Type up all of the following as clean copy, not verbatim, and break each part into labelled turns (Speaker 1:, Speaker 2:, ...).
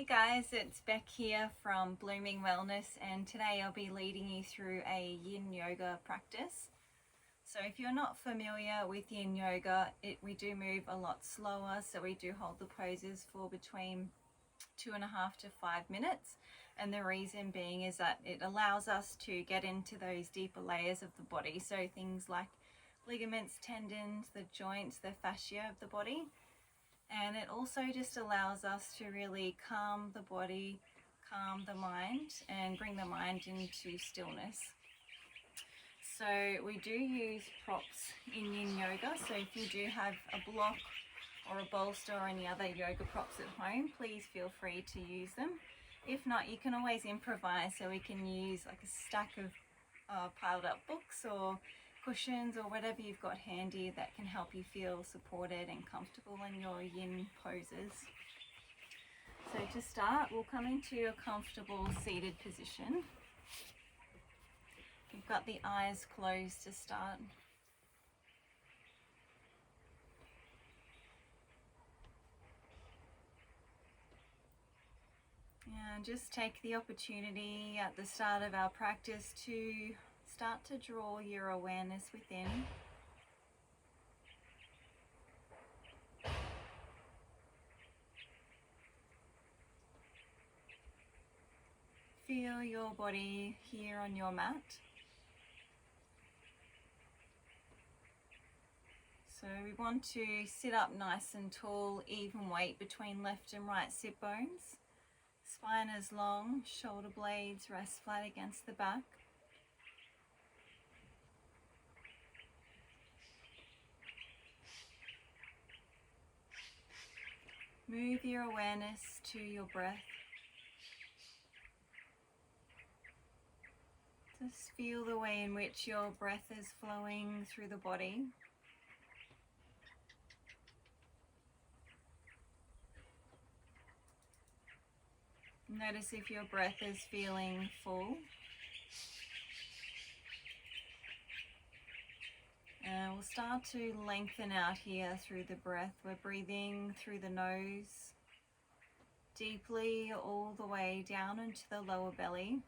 Speaker 1: Hey guys, it's Beck here from Blooming Wellness, and today I'll be leading you through a yin yoga practice. So if you're not familiar with yin yoga, we do move a lot slower, so we do hold the poses for between 2.5 to 5 minutes, and the reason being is that it allows us to get into those deeper layers of the body, so things like ligaments, tendons, the joints, the fascia of the body. And it also just allows us to really calm the body, calm the mind, and bring the mind into stillness. So we do use props in yin yoga. So if you do have a block or a bolster or any other yoga props at home, please feel free to use them. If not, you can always improvise. So we can use like a stack of piled up books or cushions or whatever you've got handy that can help you feel supported and comfortable in your yin poses. So to start, we'll come into a comfortable seated position. You've got the eyes closed to start. And just take the opportunity at the start of our practice to start to draw your awareness within. Feel your body here on your mat. So we want to sit up nice and tall, even weight between left and right sit bones. Spine is long, shoulder blades rest flat against the back. Move your awareness to your breath. Just feel the way in which your breath is flowing through the body. Notice if your breath is feeling full. And we'll start to lengthen out here through the breath. We're breathing through the nose, deeply all the way down into the lower belly.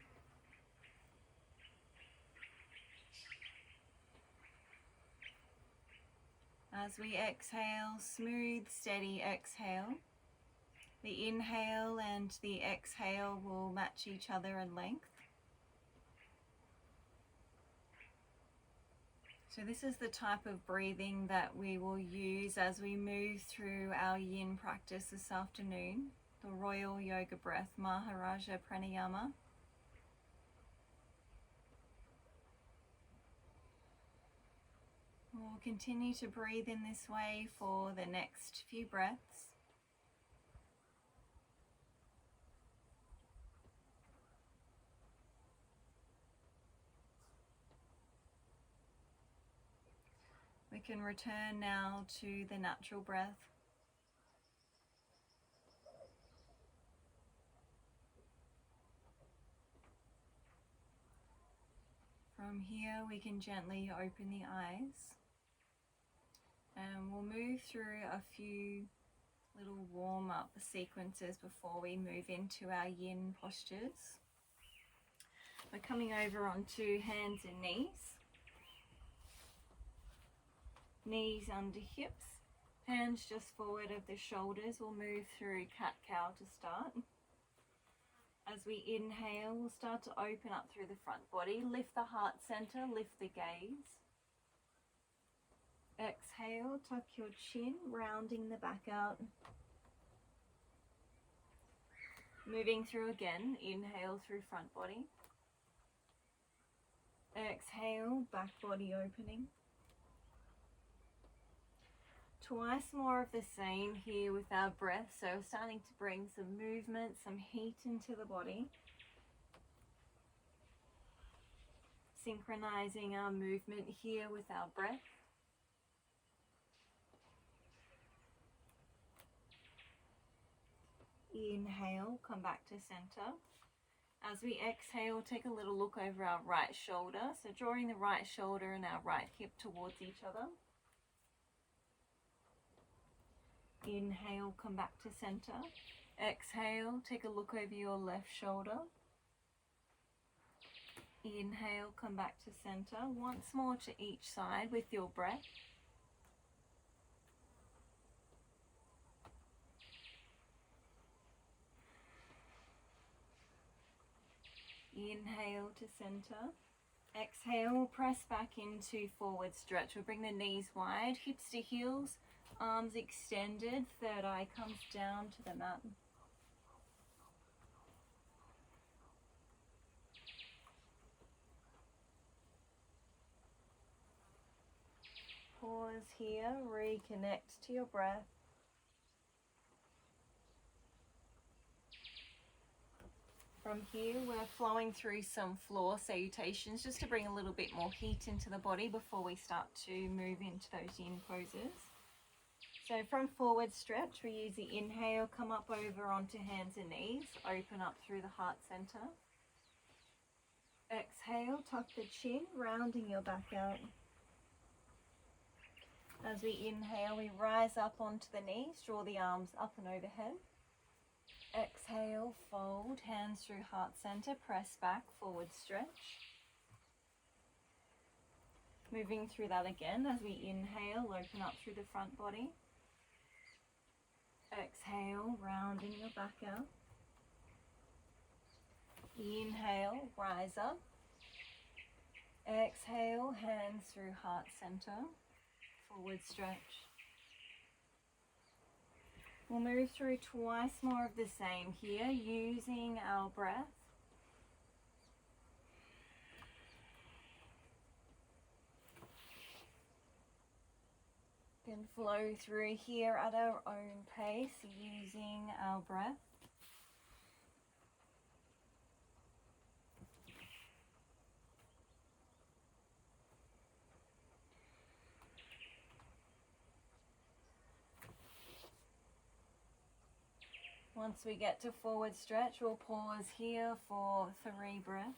Speaker 1: As we exhale, smooth, steady exhale. The inhale and the exhale will match each other in length. So this is the type of breathing that we will use as we move through our yin practice this afternoon, the Royal Yoga Breath, Maharaja Pranayama. We'll continue to breathe in this way for the next few breaths. We can return now to the natural breath. From here we can gently open the eyes, and we'll move through a few little warm-up sequences before we move into our yin postures. We're coming over onto hands and knees. Knees under hips, hands just forward of the shoulders. We'll move through cat-cow to start. As we inhale, we'll start to open up through the front body. Lift the heart center, lift the gaze. Exhale, tuck your chin, rounding the back out. Moving through again, inhale through front body. Exhale, back body opening. Twice more of the same here with our breath. So we're starting to bring some movement, some heat into the body. Synchronizing our movement here with our breath. Inhale, come back to center. As we exhale, take a little look over our right shoulder. So drawing the right shoulder and our right hip towards each other. Inhale, come back to center. Exhale, take a look over your left shoulder. Inhale, come back to center. Once more to each side with your breath. Inhale to center. Exhale, press back into forward stretch. We'll bring the knees wide, hips to heels, arms extended, third eye comes down to the mat. Pause here, reconnect to your breath. From here, we're flowing through some floor salutations just to bring a little bit more heat into the body before we start to move into those yin poses. So from forward stretch, we use the inhale, come up over onto hands and knees, open up through the heart center. Exhale, tuck the chin, rounding your back out. As we inhale, we rise up onto the knees, draw the arms up and overhead. Exhale, fold, hands through heart center, press back, forward stretch. Moving through that again as we inhale, open up through the front body. Exhale, rounding your back out. Inhale, rise up. Exhale, hands through heart center, forward stretch. We'll move through twice more of the same here, using our breath. Can flow through here at our own pace, using our breath. Once we get to forward stretch, we'll pause here for 3 breaths.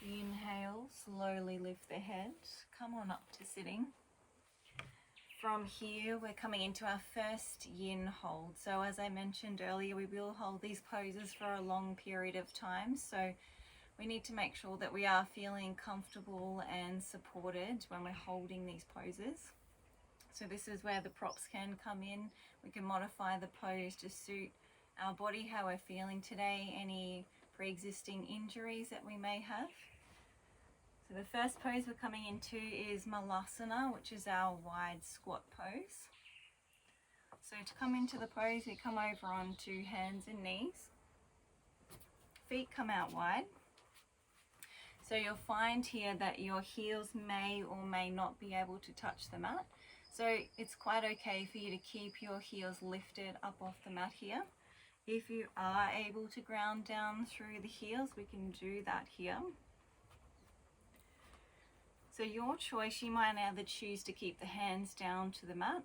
Speaker 1: Inhale, slowly lift the head, come on up to sitting. From here, we're coming into our first yin hold. So as I mentioned earlier, we will hold these poses for a long period of time. So we need to make sure that we are feeling comfortable and supported when we're holding these poses. So this is where the props can come in. We can modify the pose to suit our body, how we're feeling today, any pre-existing injuries that we may have. So the first pose we're coming into is Malasana, which is our wide squat pose. So to come into the pose, we come over onto hands and knees. Feet come out wide. So you'll find here that your heels may or may not be able to touch the mat. So it's quite okay for you to keep your heels lifted up off the mat here. If you are able to ground down through the heels, we can do that here. So your choice, you might either choose to keep the hands down to the mat.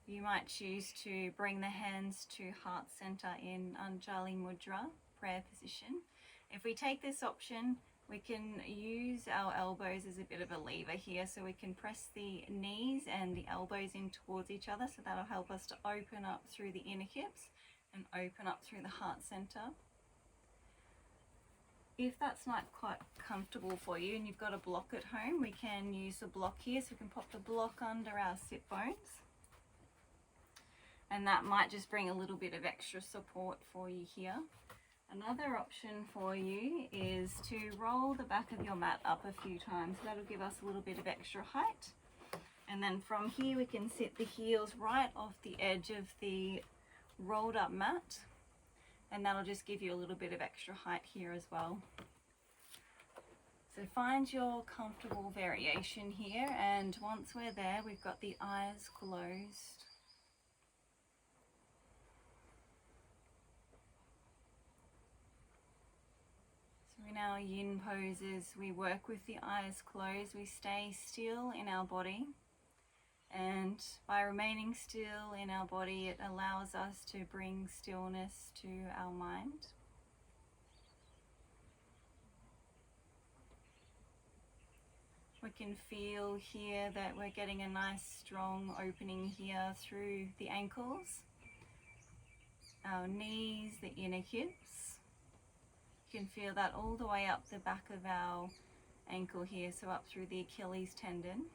Speaker 1: You might choose to bring the hands to heart center in Anjali Mudra, prayer position. If we take this option, we can use our elbows as a bit of a lever here, so we can press the knees and the elbows in towards each other, so that'll help us to open up through the inner hips and open up through the heart center. If that's not quite comfortable for you and you've got a block at home, we can use the block here, so we can pop the block under our sit bones. And that might just bring a little bit of extra support for you here. Another option for you is to roll the back of your mat up a few times. That'll give us a little bit of extra height. And then from here we can sit the heels right off the edge of the rolled up mat. And that'll just give you a little bit of extra height here as well. So find your comfortable variation here, and once we're there, we've got the eyes closed. So in our yin poses, we work with the eyes closed. We stay still in our body And by remaining still in our body, it allows us to bring stillness to our mind. We can feel here that we're getting a nice strong opening here through the ankles, our knees, the inner hips. You can feel that all the way up the back of our ankle here, so up through the Achilles tendon.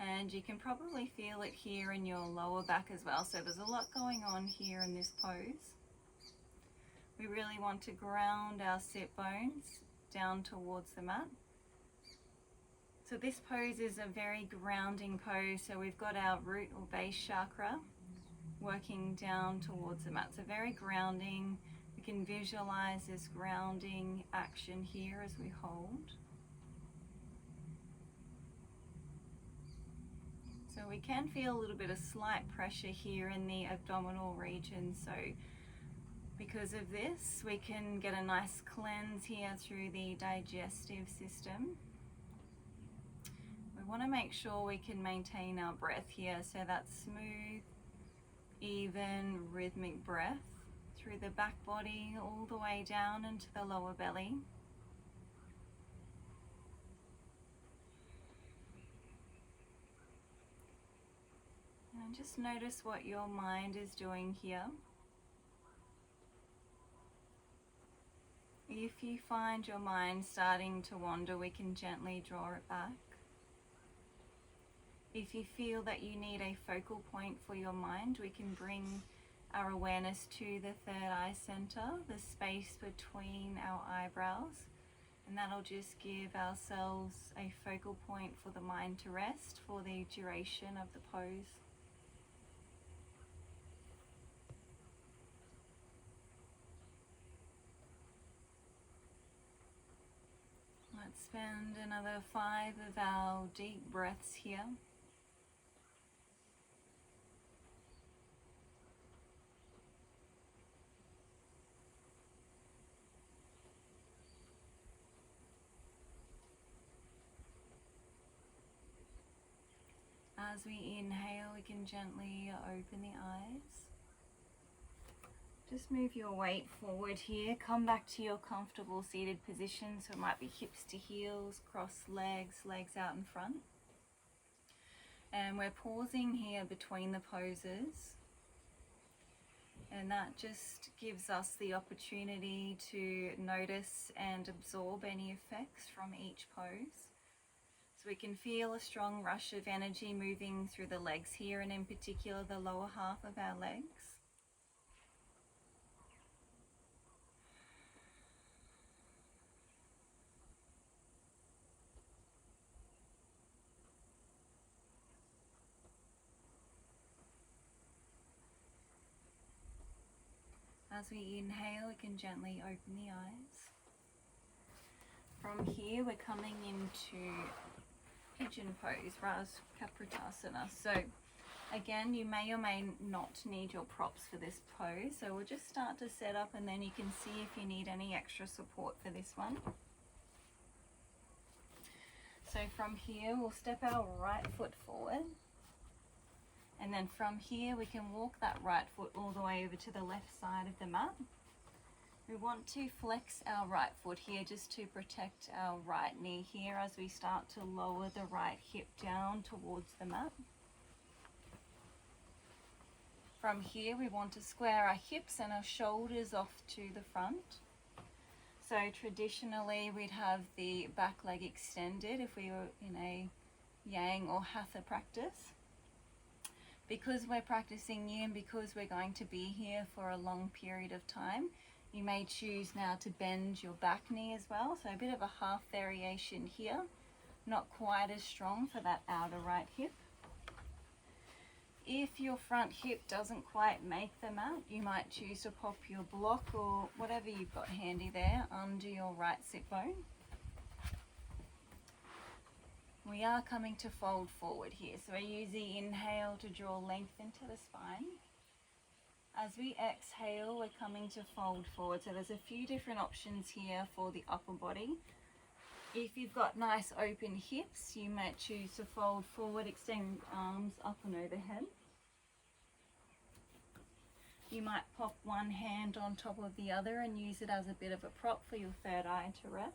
Speaker 1: And you can probably feel it here in your lower back as well. So there's a lot going on here in this pose. We really want to ground our sit bones down towards the mat. So this pose is a very grounding pose. So we've got our root or base chakra working down towards the mat. So very grounding. We can visualize this grounding action here as we hold. So we can feel a little bit of slight pressure here in the abdominal region. So because of this, we can get a nice cleanse here through the digestive system. We want to make sure we can maintain our breath here. So that smooth, even, rhythmic breath through the back body all the way down into the lower belly. And just notice what your mind is doing here. If you find your mind starting to wander, we can gently draw it back. If you feel that you need a focal point for your mind, we can bring our awareness to the third eye center, the space between our eyebrows, and that'll just give ourselves a focal point for the mind to rest for the duration of the pose. Let's spend another 5 of our deep breaths here. As we inhale, we can gently open the eyes. Just move your weight forward here. Come back to your comfortable seated position. So it might be hips to heels, cross legs, legs out in front. And we're pausing here between the poses. And that just gives us the opportunity to notice and absorb any effects from each pose. So we can feel a strong rush of energy moving through the legs here, and in particular the lower half of our legs. As we inhale, we can gently open the eyes. From here, we're coming into pigeon pose, Rajkapotasana. So again, you may or may not need your props for this pose. So we'll just start to set up, and then you can see if you need any extra support for this one. So from here, we'll step our right foot forward. And then from here, we can walk that right foot all the way over to the left side of the mat. We want to flex our right foot here just to protect our right knee here as we start to lower the right hip down towards the mat. From here, we want to square our hips and our shoulders off to the front. So traditionally, we'd have the back leg extended if we were in a yang or hatha practice. Because we're practicing yin, because we're going to be here for a long period of time, you may choose now to bend your back knee as well. So a bit of a half variation here, not quite as strong for that outer right hip. If your front hip doesn't quite make the mat, you might choose to pop your block or whatever you've got handy there under your right sit bone. We are coming to fold forward here, so we use the inhale to draw length into the spine. As we exhale, we're coming to fold forward. So there's a few different options here for the upper body. If you've got nice open hips, you might choose to fold forward, extend arms up and overhead. You might pop one hand on top of the other and use it as a bit of a prop for your third eye to rest.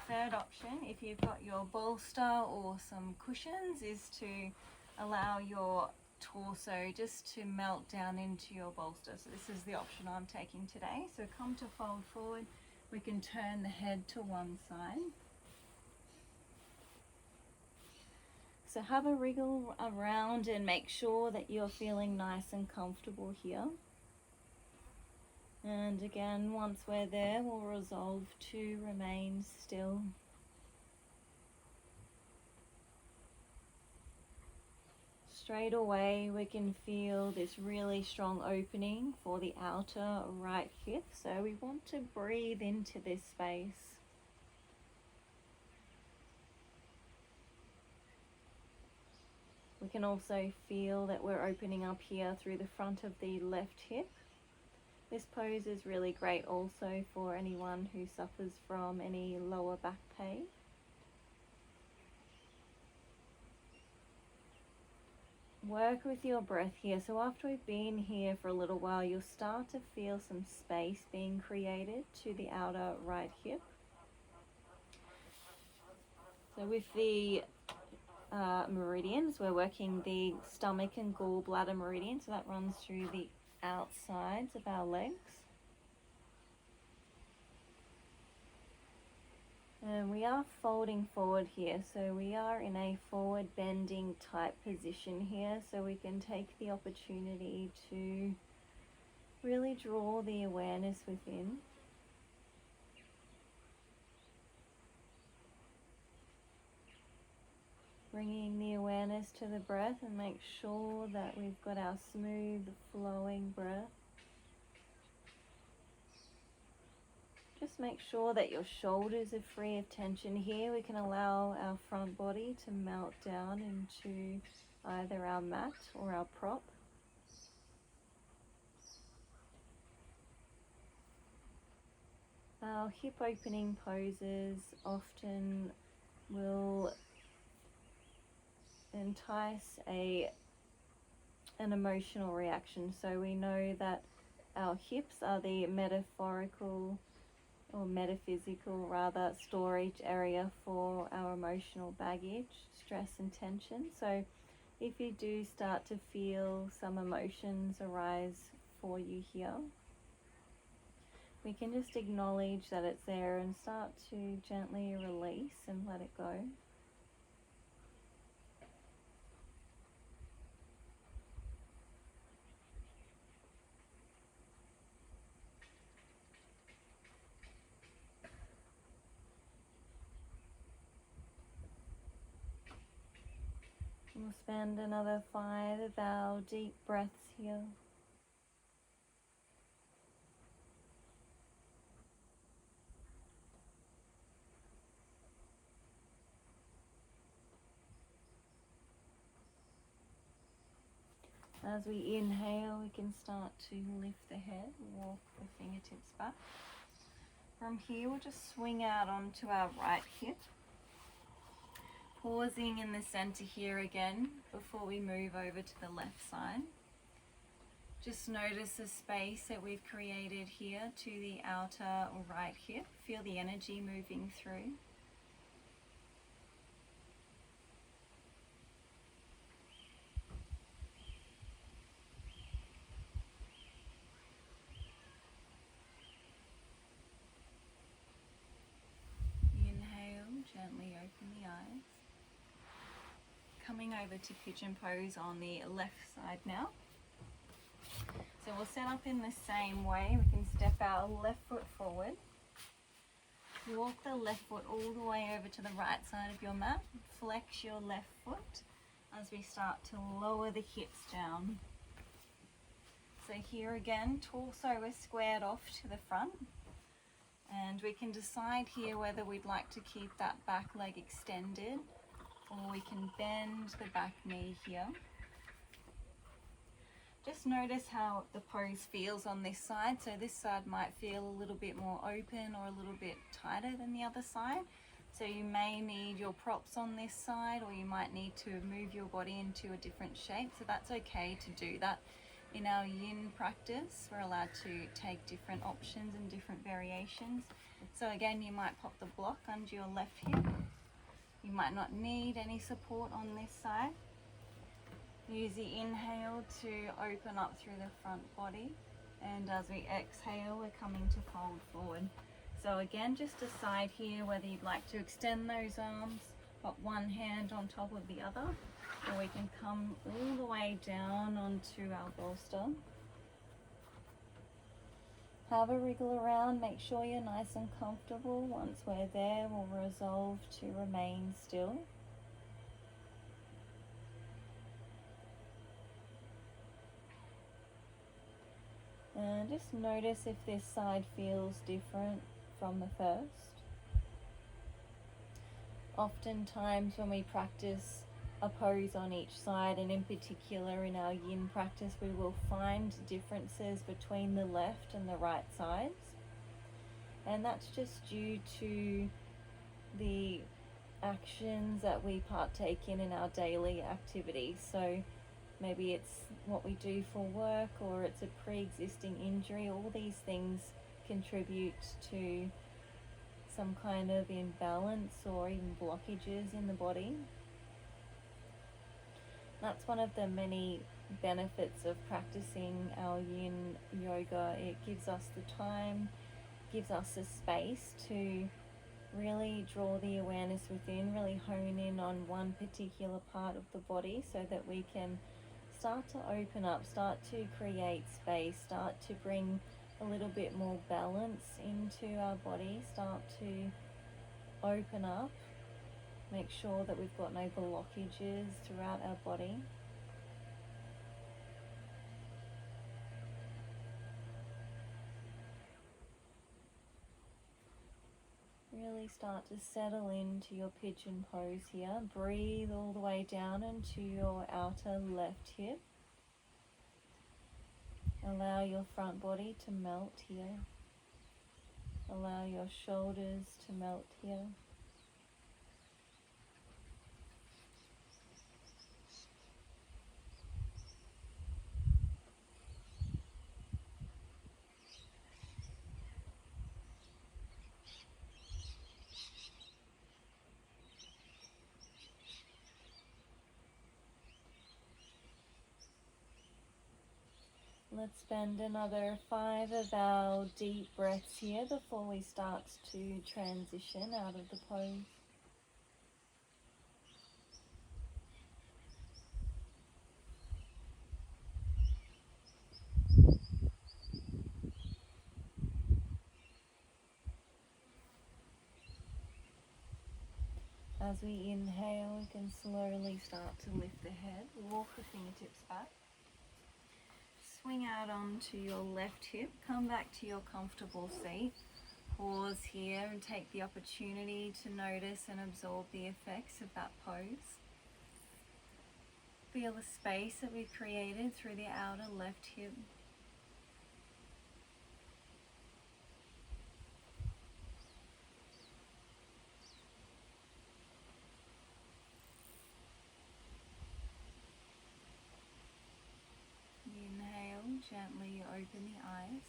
Speaker 1: Third option, if you've got your bolster or some cushions, is to allow your torso just to melt down into your bolster. So this is the option I'm taking today. So come to fold forward, we can turn the head to one side. So have a wriggle around and make sure that you're feeling nice and comfortable here. And again, once we're there, we'll resolve to remain still. Straight away, we can feel this really strong opening for the outer right hip. So we want to breathe into this space. We can also feel that we're opening up here through the front of the left hip. This pose is really great also for anyone who suffers from any lower back pain. Work with your breath here. So after we've been here for a little while, you'll start to feel some space being created to the outer right hip. So with the meridians, we're working the stomach and gallbladder meridian, so that runs through the outsides of our legs. And we are folding forward here, so we are in a forward bending type position here, so we can take the opportunity to really draw the awareness within. Bringing the awareness to the breath, and make sure that we've got our smooth flowing breath. Just make sure that your shoulders are free of tension here. We can allow our front body to melt down into either our mat or our prop. Our hip opening poses often will entice an emotional reaction. So we know that our hips are the metaphorical or metaphysical rather storage area for our emotional baggage, stress and tension. So if you do start to feel some emotions arise for you here, we can just acknowledge that it's there and start to gently release and let it go. We'll spend another 5 of our deep breaths here. As we inhale, we can start to lift the head, walk the fingertips back. From here, we'll just swing out onto our right hip. Pausing in the center here again before we move over to the left side. Just notice the space that we've created here to the outer right hip. Feel the energy moving through. Inhale, gently open the eyes. Coming over to pigeon pose on the left side now. So we'll set up in the same way. We can step our left foot forward. Walk the left foot all the way over to the right side of your mat. Flex your left foot as we start to lower the hips down. So here again, torso is squared off to the front. And we can decide here whether we'd like to keep that back leg extended, or we can bend the back knee here. Just notice how the pose feels on this side. So this side might feel a little bit more open or a little bit tighter than the other side. So you may need your props on this side, or you might need to move your body into a different shape. So that's okay to do that. In our yin practice, we're allowed to take different options and different variations. So again, you might pop the block under your left hip. You might not need any support on this side. Use the inhale to open up through the front body, and as we exhale, we're coming to fold forward. So again, just decide here whether you'd like to extend those arms, put one hand on top of the other, or we can come all the way down onto our bolster. Have a wriggle around, make sure you're nice and comfortable. Once we're there, we'll resolve to remain still. And just notice if this side feels different from the first. Oftentimes when we practice a pose on each side, and in particular in our yin practice, we will find differences between the left and the right sides. And that's just due to the actions that we partake in our daily activities. So maybe it's what we do for work, or it's a pre-existing injury. All these things contribute to some kind of imbalance or even blockages in the body. That's one of the many benefits of practicing our yin yoga. It gives us the time, gives us the space to really draw the awareness within, really hone in on one particular part of the body, so that we can start to open up, start to create space, start to bring a little bit more balance into our body, start to open up, make sure that we've got no blockages throughout our body. Really start to settle into your pigeon pose here. Breathe all the way down into your outer left hip. Allow your front body to melt here. Allow your shoulders to melt here. Let's spend another 5 of our deep breaths here before we start to transition out of the pose. As we inhale, we can slowly start to lift the head, walk the fingertips back. Swing out onto your left hip, come back to your comfortable seat. Pause here and take the opportunity to notice and absorb the effects of that pose. Feel the space that we've created through the outer left hip. Gently open the eyes.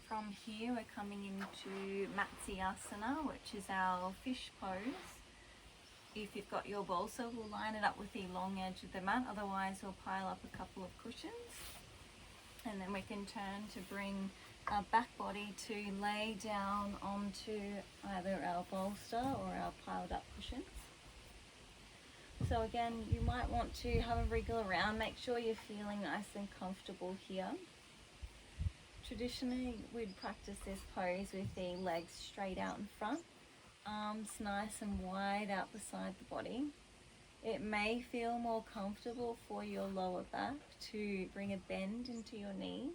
Speaker 1: From here we're coming into Matsyasana, which is our fish pose. If you've got your bolster, we'll line it up with the long edge of the mat, otherwise we'll pile up a couple of cushions. And then we can turn to bring our back body to lay down onto either our bolster or our piled up cushions. So again, you might want to have a wriggle around, make sure you're feeling nice and comfortable here. Traditionally, we'd practice this pose with the legs straight out in front, arms nice and wide out beside the body. It may feel more comfortable for your lower back to bring a bend into your knees.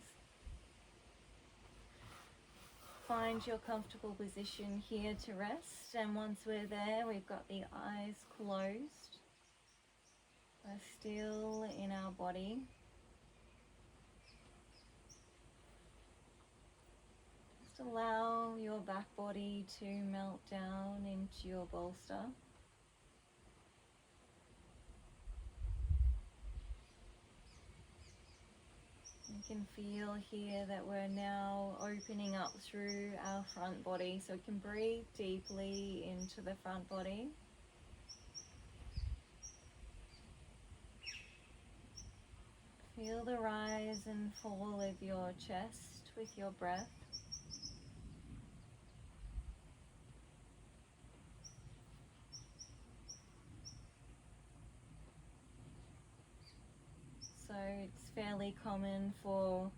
Speaker 1: Find your comfortable position here to rest, and once we're there, we've got the eyes closed. We're still in our body. just allow your back body to melt down into your bolster. You can feel here that we're now opening up through our front body, so we can breathe deeply into the front body. Feel the rise and fall of your chest with your breath. So it's fairly common for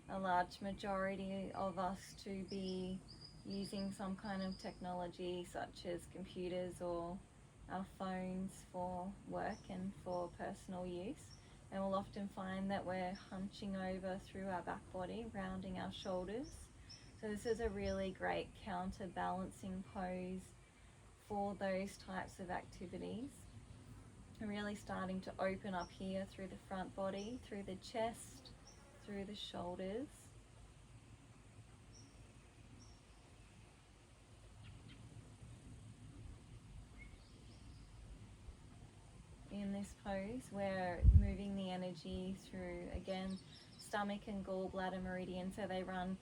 Speaker 1: a large majority of us to be using some kind of technology such as computers or our phones for work and for personal use. And we'll often find that we're hunching over through our back body, rounding our shoulders. So this is a really great counterbalancing pose for those types of activities. And really starting to open up here through the front body, through the chest, through the shoulders. In this pose, we're moving the energy through, again, stomach and gallbladder meridian, so they run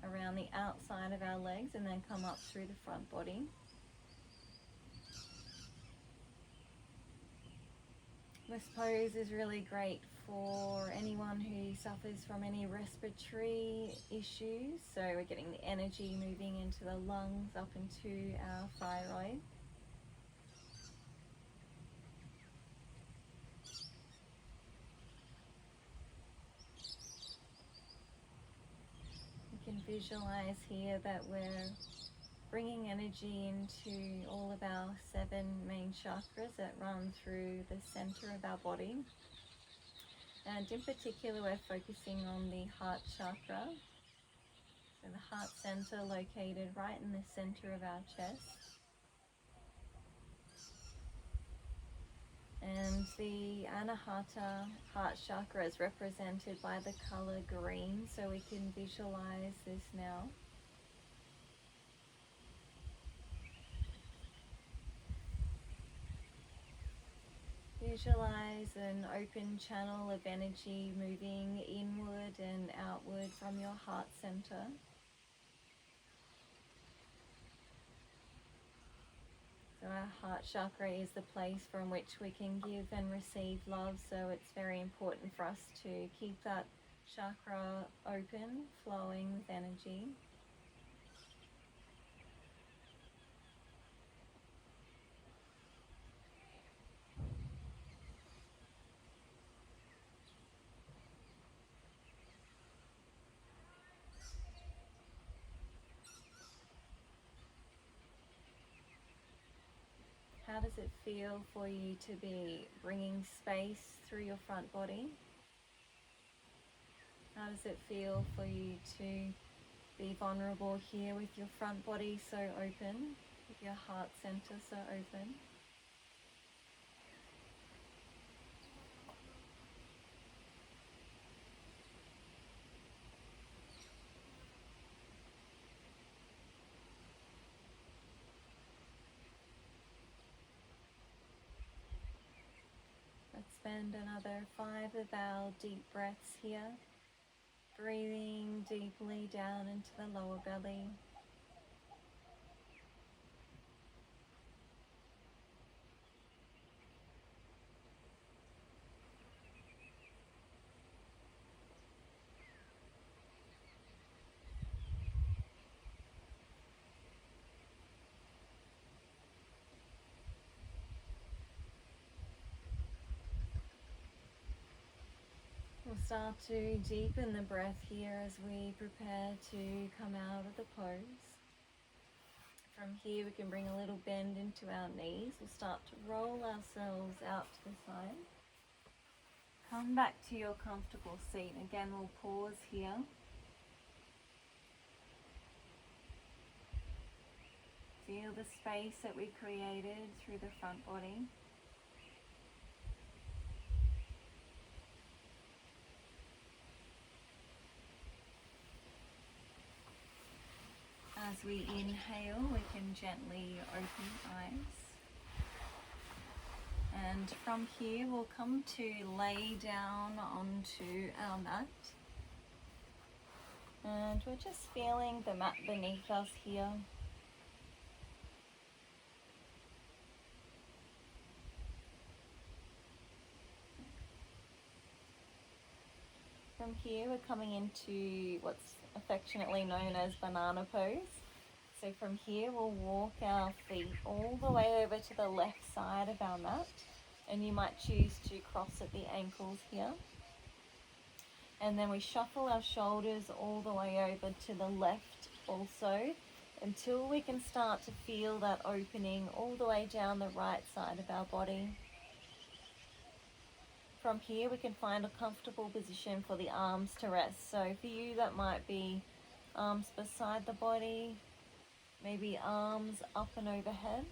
Speaker 1: around the outside of our legs and then come up through the front body. This pose is really great for anyone who suffers from any respiratory issues. So we're getting the energy moving into the lungs, up into our thyroid. You can visualize here that we're bringing energy into all of our 7 main chakras that run through the center of our body. And in particular, we're focusing on the heart chakra. So the heart center located right in the center of our chest. And the Anahata heart chakra is represented by the color green, so we can visualize this now. Visualize an open channel of energy moving inward and outward from your heart center. So our heart chakra is the place from which we can give and receive love, so it's very important for us to keep that chakra open, flowing with energy. How does it feel for you to be bringing space through your front body? How does it feel for you to be vulnerable here with your front body so open, with your heart center so open? Let's spend another 5 of our deep breaths here, breathing deeply down into the lower belly. We'll start to deepen the breath here as we prepare to come out of the pose. From here we can bring a little bend into our knees. We'll start to roll ourselves out to the side. Come back to your comfortable seat. Again, we'll pause here. Feel the space that we created through the front body. As we inhale, we can gently open eyes. And from here, we'll come to lay down onto our mat. And we're just feeling the mat beneath us here. From here, we're coming into what's affectionately known as banana pose. So from here, we'll walk our feet all the way over to the left side of our mat. And you might choose to cross at the ankles here. And then we shuffle our shoulders all the way over to the left also, until we can start to feel that opening all the way down the right side of our body. From here, we can find a comfortable position for the arms to rest. So for you, that might be arms beside the body, maybe arms up and overhead.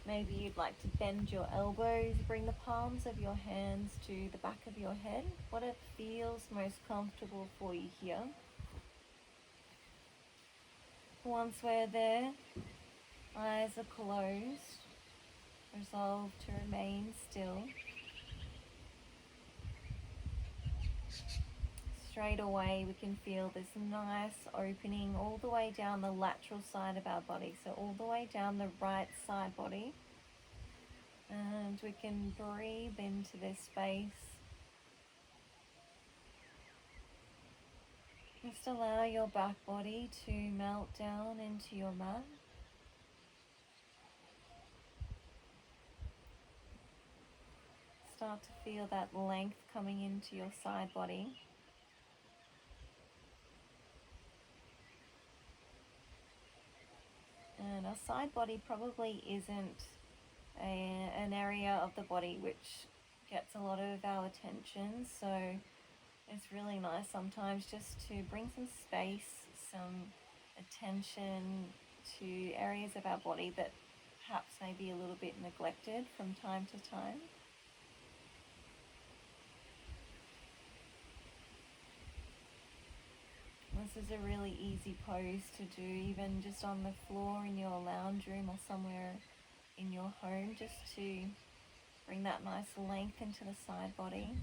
Speaker 1: Maybe you'd like to bend your elbows, bring the palms of your hands to the back of your head, whatever feels most comfortable for you here. Once we're there, eyes are closed. Resolve to remain still. Straight away we can feel this nice opening all the way down the lateral side of our body, so all the way down the right side body. And we can breathe into this space. Just allow your back body to melt down into your mat. Start to feel that length coming into your side body. And our side body probably isn't an area of the body which gets a lot of our attention, so it's really nice sometimes just to bring some space, some attention to areas of our body that perhaps may be a little bit neglected from time to time. This is a really easy pose to do, even just on the floor in your lounge room or somewhere in your home, just to bring that nice length into the side body.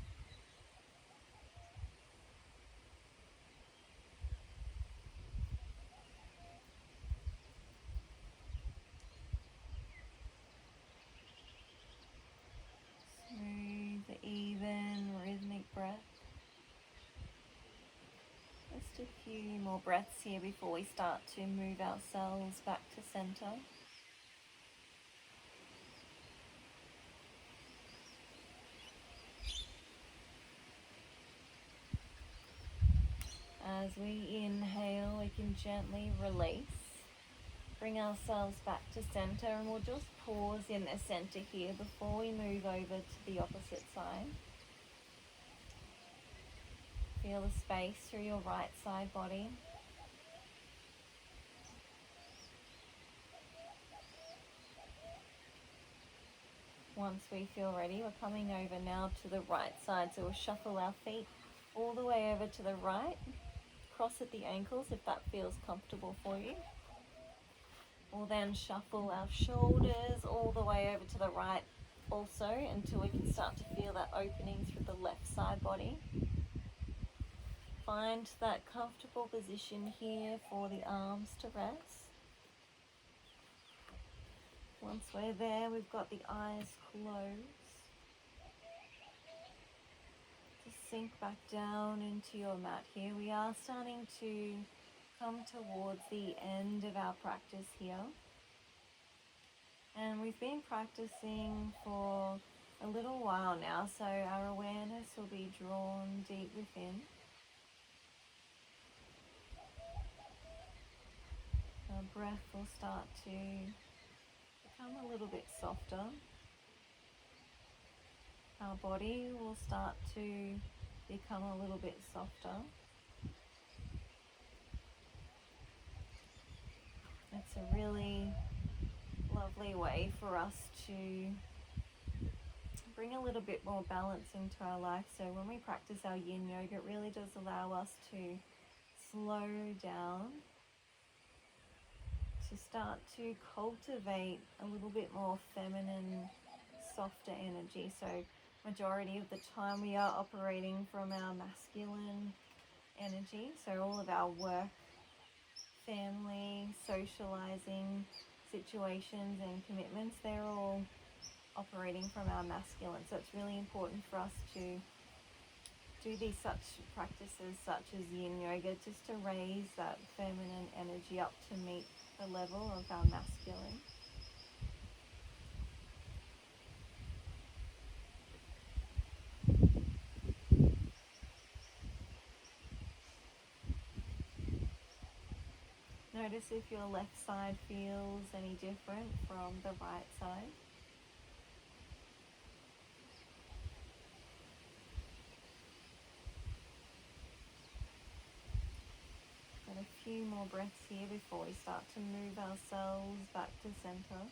Speaker 1: Smooth, even, rhythmic breath. Just a few more breaths here before we start to move ourselves back to center. As we inhale, we can gently release, bring ourselves back to center, and we'll just pause in the center here before we move over to the opposite side. Feel the space through your right side body. Once we feel ready, we're coming over now to the right side, so we'll shuffle our feet all the way over to the right. Cross at the ankles if that feels comfortable for you. We'll then shuffle our shoulders all the way over to the right also, until we can start to feel that opening through the left side body. Find that comfortable position here for the arms to rest. Once we're there, we've got the eyes closed. Just sink back down into your mat here. We are starting to come towards the end of our practice here. And we've been practicing for a little while now, so our awareness will be drawn deep within. Our breath will start to become a little bit softer. Our body will start to become a little bit softer. It's a really lovely way for us to bring a little bit more balance into our life. So when we practice our yin yoga, it really does allow us to slow down to start to cultivate a little bit more feminine, softer energy. So majority of the time we are operating from our masculine energy. So all of our work, family, socializing situations and commitments, they're all operating from our masculine. So it's really important for us to do these such practices such as yin yoga, just to raise that feminine energy up to meet the level of our masculine. Notice if your left side feels any different from the right side. Got a few more breaths here before we start to move ourselves back to center.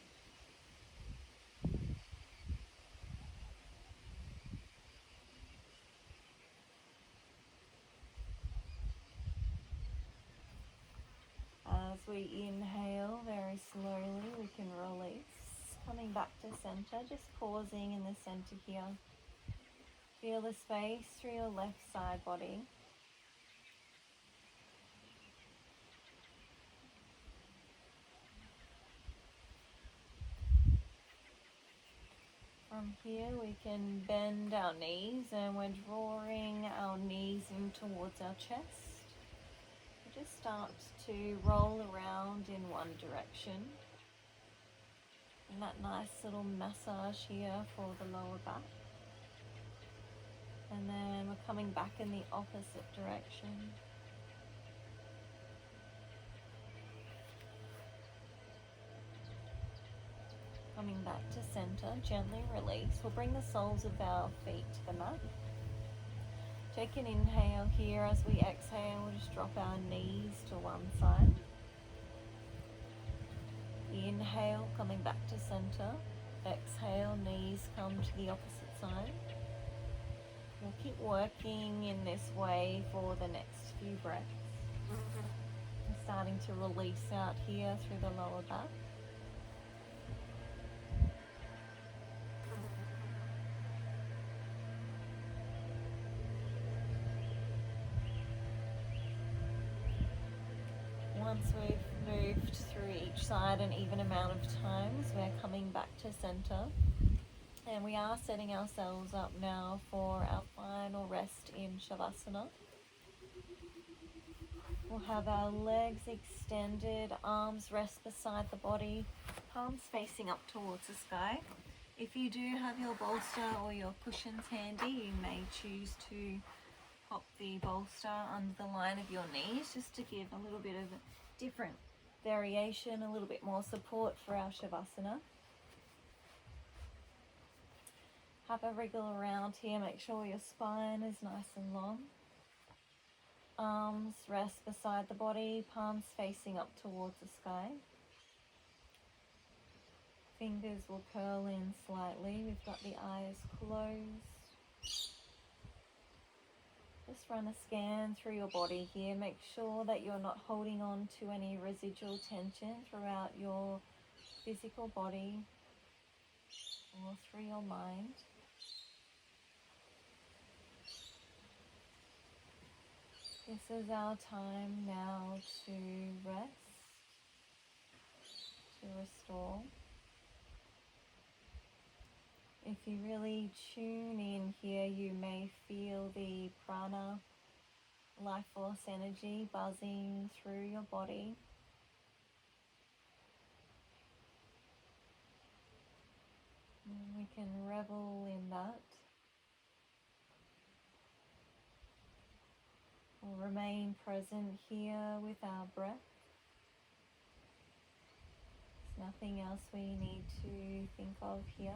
Speaker 1: As we inhale very slowly, we can release. Coming back to center, just pausing in the center here. Feel the space through your left side body. From here we can bend our knees, and we're drawing our knees in towards our chest. We just start to roll around in one direction. And that nice little massage here for the lower back. And then we're coming back in the opposite direction. Coming back to center, gently release. We'll bring the soles of our feet to the mat. Take an inhale here. As we exhale, we'll just drop our knees to one side. Inhale, coming back to center. Exhale, knees come to the opposite side. We'll keep working in this way for the next few breaths. I'm starting to release out here through the lower back. Once we've moved through each side an even amount of times, we're coming back to center. And we are setting ourselves up now for our final rest in Shavasana. We'll have our legs extended, arms rest beside the body, palms facing up towards the sky. If you do have your bolster or your cushions handy, you may choose to pop the bolster under the line of your knees just to give a little bit of a different variation, a little bit more support for our Shavasana. Have a wriggle around here, make sure your spine is nice and long. Arms rest beside the body, palms facing up towards the sky. Fingers will curl in slightly. We've got the eyes closed. Just run a scan through your body here. Make sure that you're not holding on to any residual tension throughout your physical body or through your mind. This is our time now to rest, to restore. If you really tune in here, you may feel the prana, life force energy buzzing through your body. And we can revel in that. We'll remain present here with our breath. There's nothing else we need to think of here.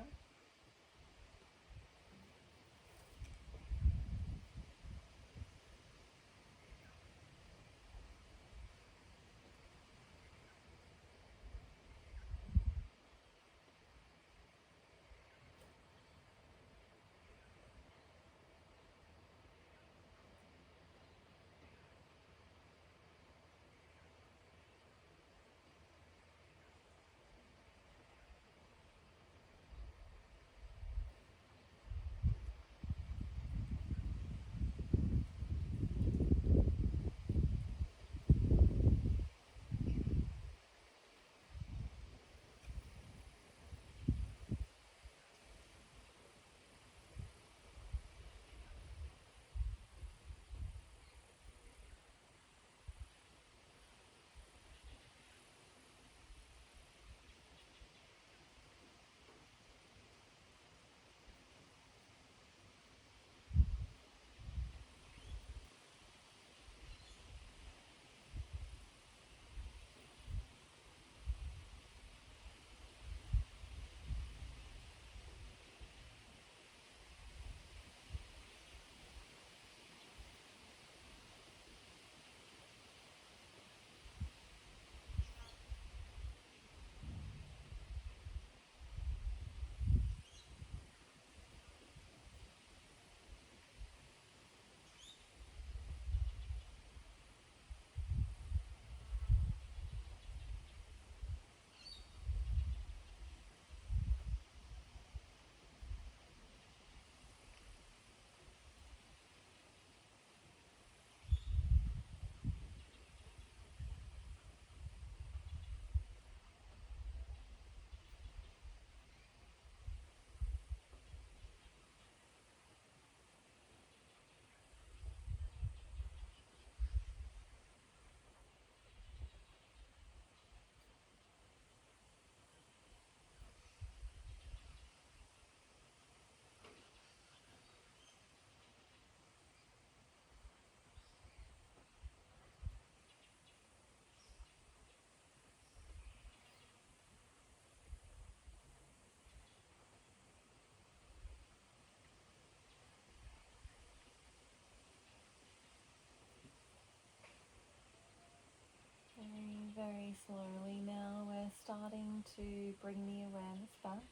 Speaker 1: Slowly now we're starting to bring the awareness back.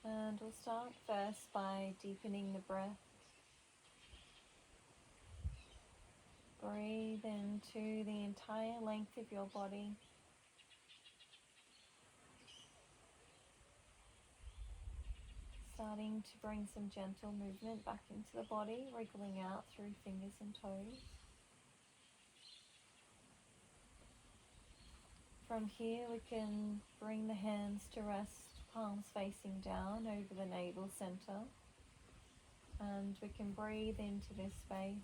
Speaker 1: And we'll start first by deepening the breath. Breathe into the entire length of your body. Starting to bring some gentle movement back into the body, wriggling out through fingers and toes. From here we can bring the hands to rest, palms facing down over the navel center. And we can breathe into this space.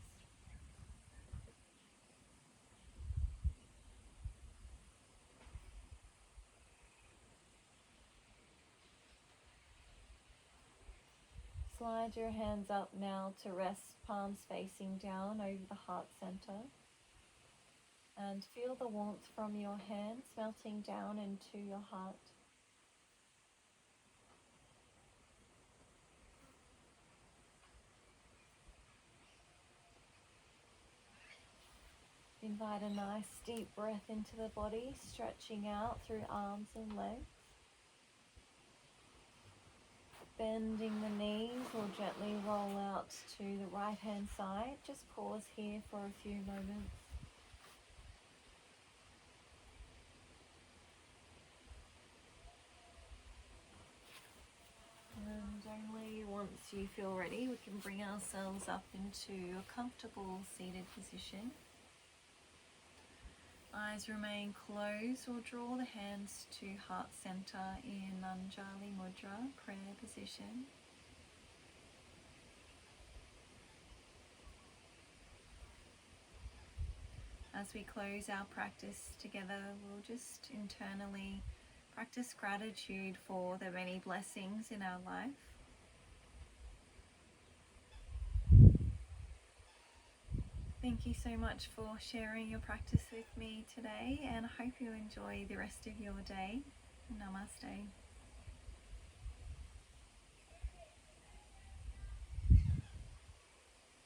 Speaker 1: Slide your hands up now to rest, palms facing down over the heart center. And feel the warmth from your hands melting down into your heart. Invite a nice deep breath into the body, stretching out through arms and legs. Bending the knees or gently roll out to the right hand side. Just pause here for a few moments. And only once you feel ready, we can bring ourselves up into a comfortable seated position. Eyes remain closed or draw the hands to heart center in Anjali Mudra, prayer position. As we close our practice together, we'll just internally practice gratitude for the many blessings in our life. Thank you so much for sharing your practice with me today, and I hope you enjoy the rest of your day. Namaste.